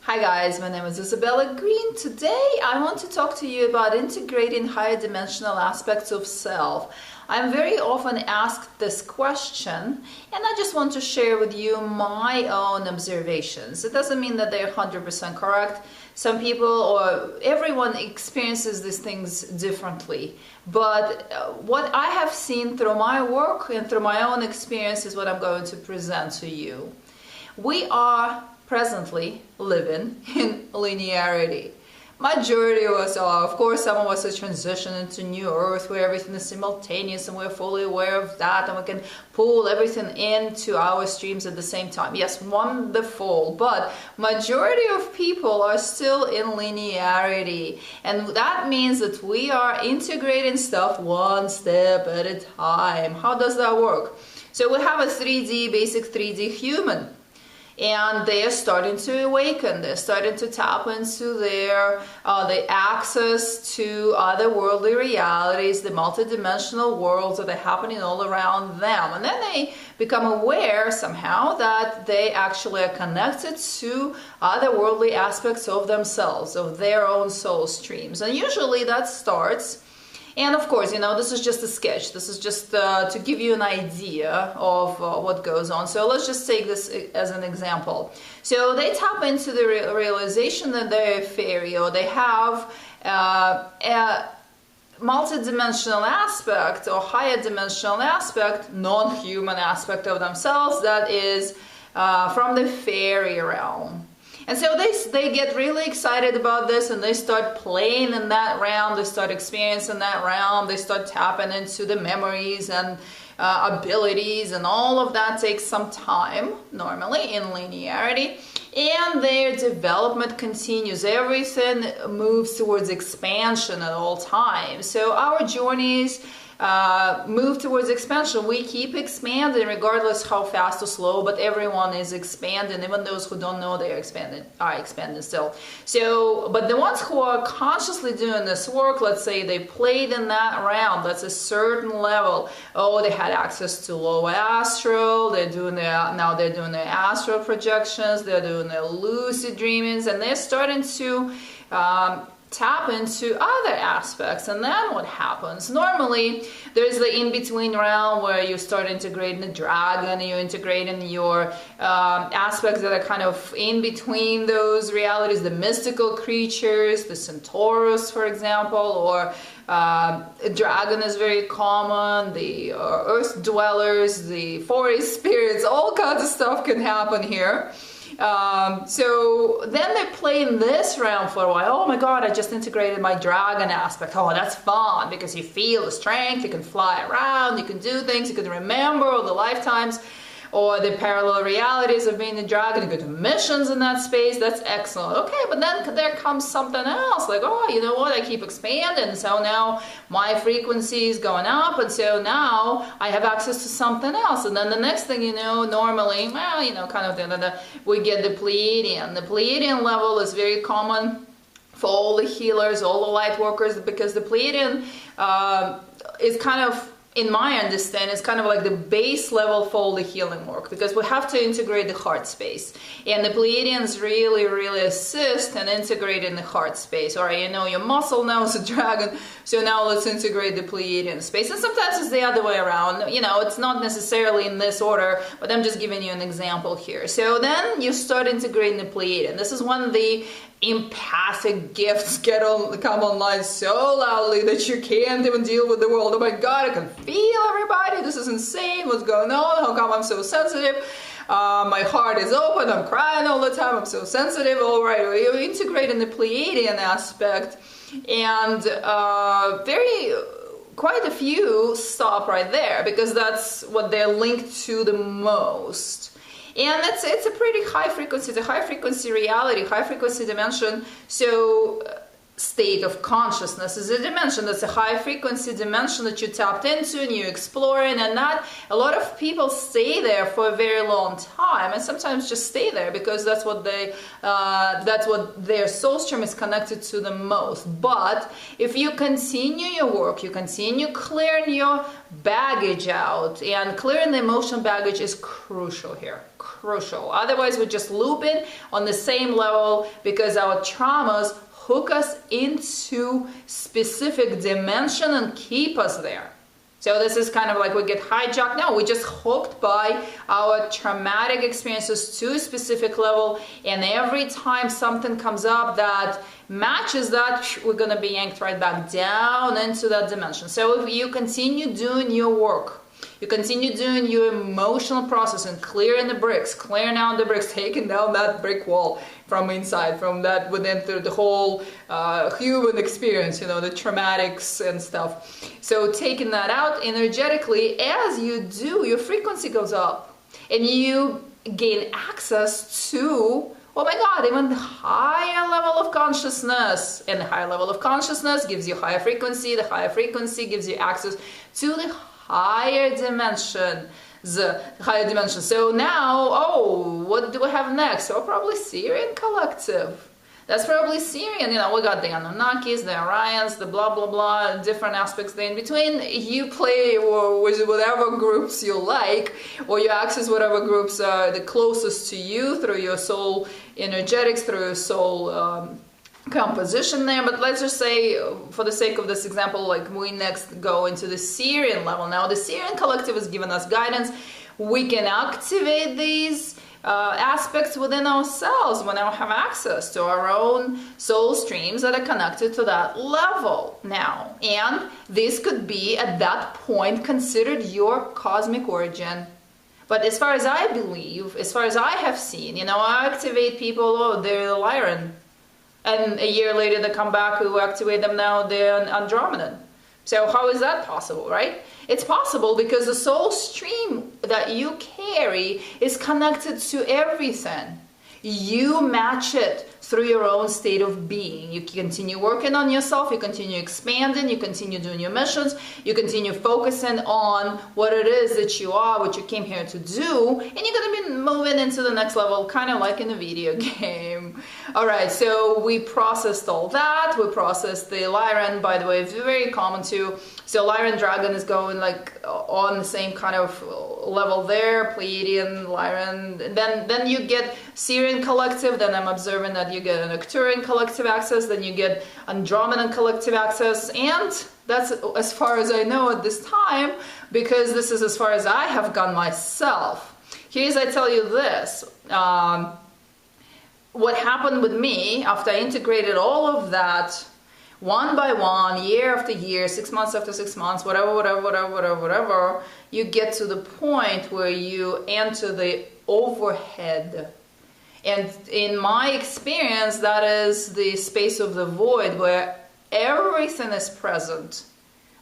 Hi guys, my name is Isabella Greene. Today I want to talk to you about integrating higher dimensional aspects of self. I'm very often asked this question, and I just want to share with you my own observations. It doesn't mean that they're 100% correct. Some people or everyone experiences these things differently. But what I have seen through my work and through my own experience is what I'm going to present to you. We are presently living in linearity. Majority of us are, of course, some of us have transitioned into new earth where everything is simultaneous and we're fully aware of that and we can pull everything into our streams at the same time. Yes, wonderful, but majority of people are still in linearity, and that means that we are integrating stuff one step at a time. How does that work? So we have a 3D, basic 3D human. And they are starting to awaken. They're starting to tap into their the access to otherworldly realities, the multidimensional worlds that are happening all around them. And then they become aware somehow that they actually are connected to otherworldly aspects of themselves, of their own soul streams. And usually that starts. And of course, this is just a sketch. This is just to give you an idea of what goes on. So let's just take this as an example. So they tap into the realization that they're a fairy, or they have a multidimensional aspect or higher dimensional aspect, non-human aspect of themselves that is from the fairy realm. And so they get really excited about this, and they start playing in that realm, they start experiencing that realm, they start tapping into the memories and abilities, and all of that takes some time, normally, in linearity. And their development continues. Everything moves towards expansion at all times. So our journeys move towards expansion. We keep expanding regardless how fast or slow, but everyone is expanding. Even those who don't know they're expanding are expanding still. So, but the ones who are consciously doing this work, let's say they played in that realm, that's a certain level. Oh, they had access to low astral, now they're doing their astral projections, they're doing their lucid dreamings, and they're starting to tap into other aspects. And then what happens? Normally there's the in-between realm where you start integrating the dragon, you integrating your aspects that are kind of in between those realities, the mystical creatures, the centaurus, for example, or a dragon is very common, the earth dwellers, the forest spirits, all kinds of stuff can happen here. So then they play in this realm for a while. Oh my God, I just integrated my dragon aspect. Oh, that's fun because you feel the strength, you can fly around, you can do things, you can remember all the lifetimes or the parallel realities of being a dragon. You go to missions in that space. That's excellent. Okay, but then there comes something else. Like, oh, you know what? I keep expanding. So now my frequency is going up. And so now I have access to something else. And then the next thing you know, normally, we get the Pleiadian. The Pleiadian level is very common for all the healers, all the light workers, because the Pleiadian is kind of, in my understanding, it's kind of like the base level for all the healing work, because we have to integrate the heart space. And the Pleiadians really, really assist and integrate in the heart space. All right, your muscle now is a dragon, so now let's integrate the Pleiadian space. And sometimes it's the other way around. It's not necessarily in this order, but I'm just giving you an example here. So then you start integrating the Pleiadian. This is when the empathic gifts come online so loudly that you can't even deal with the world. Oh my God, I can feel everybody. This is insane. What's going on? How come I'm so sensitive? My heart is open. I'm crying all the time. I'm so sensitive. All right, you integrate in the Pleiadian aspect, and quite a few stop right there because that's what they're linked to the most. And it's a pretty high frequency. It's a high frequency reality, high frequency dimension. So state of consciousness is a dimension that's a high frequency dimension that you tapped into and you're exploring, and not a lot of people stay there for a very long time, and sometimes just stay there because that's what their soul stream is connected to the most. But if you continue your work, you continue clearing your baggage out, and clearing the emotional baggage is crucial here. Crucial. Otherwise we're just looping on the same level because our traumas hook us into specific dimension and keep us there. So this is kind of like we get hijacked. No, we're just hooked by our traumatic experiences to a specific level, and every time something comes up that matches that, we're going to be yanked right back down into that dimension. So if you continue doing your work, you continue doing your emotional process and clearing the bricks, clearing out the bricks, taking down that brick wall from inside, from that within the whole human experience, you know, the traumatics and stuff. So taking that out energetically, as you do, your frequency goes up and you gain access to, oh my God, even the higher level of consciousness. And the higher level of consciousness gives you higher frequency. The higher frequency gives you access to the higher dimension. So now, oh, what do we have next? So probably Syrian collective. That's probably Syrian. You know, we got the Anunnakis, the Orions, the blah blah blah, different aspects there in between. You play with whatever groups you like, or you access whatever groups are the closest to you through your soul energetics, through your soul composition there. But let's just say, for the sake of this example, like we next go into the Syrian level. Now the Syrian collective has given us guidance. We can activate these aspects within ourselves when we have access to our own soul streams that are connected to that level now. And this could be at that point considered your cosmic origin. But as far as I believe, as far as I have seen, you know, I activate people, oh, they're the Lyran. And a year later they come back, who activate them now, they're Andromedan. So how is that possible, right? It's possible because the soul stream that you carry is connected to everything. You match it through your own state of being. You continue working on yourself, you continue expanding, you continue doing your missions, you continue focusing on what it is that you are, what you came here to do, and you're going to be moving into the next level, kind of like in a video game. All right, so we processed all that. We processed the Lyran, by the way, it's very common too. So Lyran Dragon is going like on the same kind of level there, Pleiadian, Lyran. Then you get Syrian collective, then I'm observing that you get an Arcturian collective access, then you get Andromedan collective access, and that's as far as I know at this time, because this is as far as I have gone myself. Here's, I tell you this, what happened with me after I integrated all of that one by one, year after year, 6 months after 6 months, whatever, you get to the point where you enter the overhead. And in my experience, that is the space of the void where everything is present.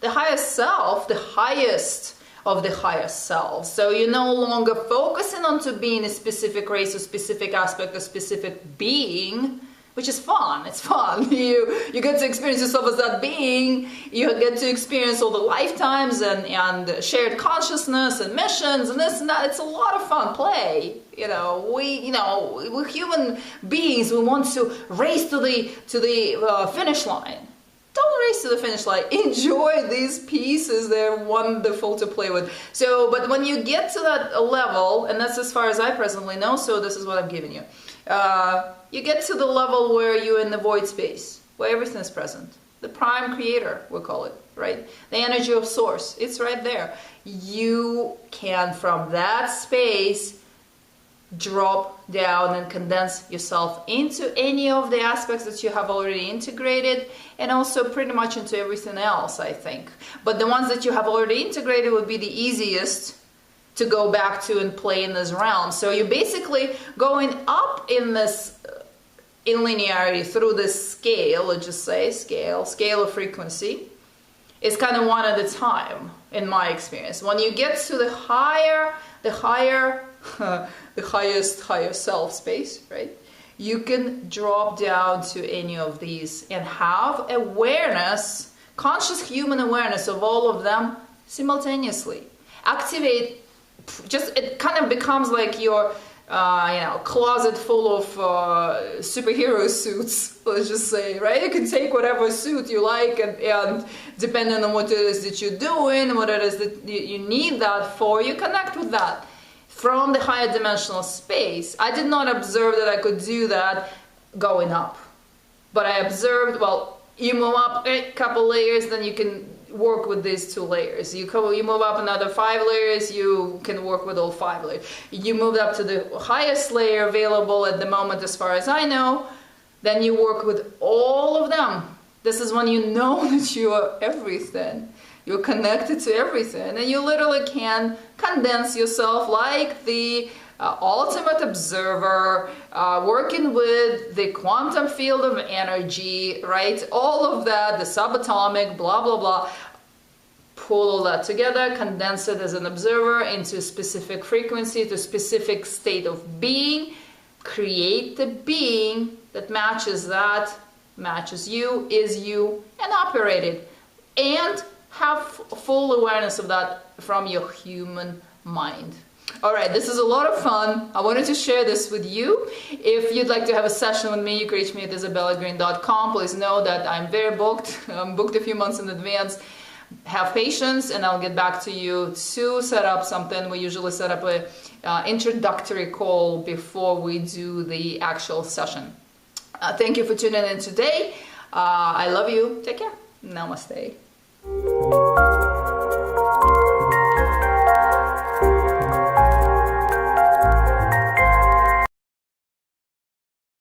The highest self, the highest of the higher selves. So you're no longer focusing on to being a specific race, a specific aspect, a specific being, which is fun. It's fun. You get to experience yourself as that being. You get to experience all the lifetimes and shared consciousness and missions and this and that. It's a lot of fun play. We're human beings. We want to race to the finish line. Don't race to the finish line. Enjoy these pieces. They're wonderful to play with. So, but when you get to that level, and that's as far as I presently know, so this is what I'm giving you. You get to the level where you're in the void space, where everything is present. The prime creator, we'll call it, right? The energy of source, it's right there. You can, from that space, drop down and condense yourself into any of the aspects that you have already integrated, and also pretty much into everything else, I think. But the ones that you have already integrated would be the easiest to go back to and play in this realm. So you're basically going up in this, in linearity through this scale, let's just say scale of frequency. It's kind of one at a time, in my experience. When you get to the higher, the highest higher self space, right? you can drop down to any of these and have awareness, conscious human awareness of all of them simultaneously. Activate, just it kind of becomes like your closet full of superhero suits, let's just say, right? You can take whatever suit you like, and depending on what it is that you're doing, what it is that you need that for, you connect with that from the higher dimensional space. I did not observe that I could do that going up, but I observed, well, you move up a couple layers, then you can work with these 2 layers. You move up another 5 layers, you can work with all 5 layers. You move up to the highest layer available at the moment, as far as I know, then you work with all of them. This is when you know that you are everything. You're connected to everything, and you literally can condense yourself like the ultimate observer, working with the quantum field of energy, right? All of that, the subatomic, blah, blah, blah. Pull all that together, condense it as an observer into a specific frequency, to a specific state of being, create the being that, matches you, is you, and operate it. And have full awareness of that from your human mind. All right, this is a lot of fun. I wanted to share this with you. If you'd like to have a session with me, you can reach me at isabellagreene.com. Please know that I'm very booked. I'm booked a few months in advance. Have patience, and I'll get back to you to set up something. We usually set up a introductory call before we do the actual session. Thank you for tuning in today. I love you. Take care. Namaste.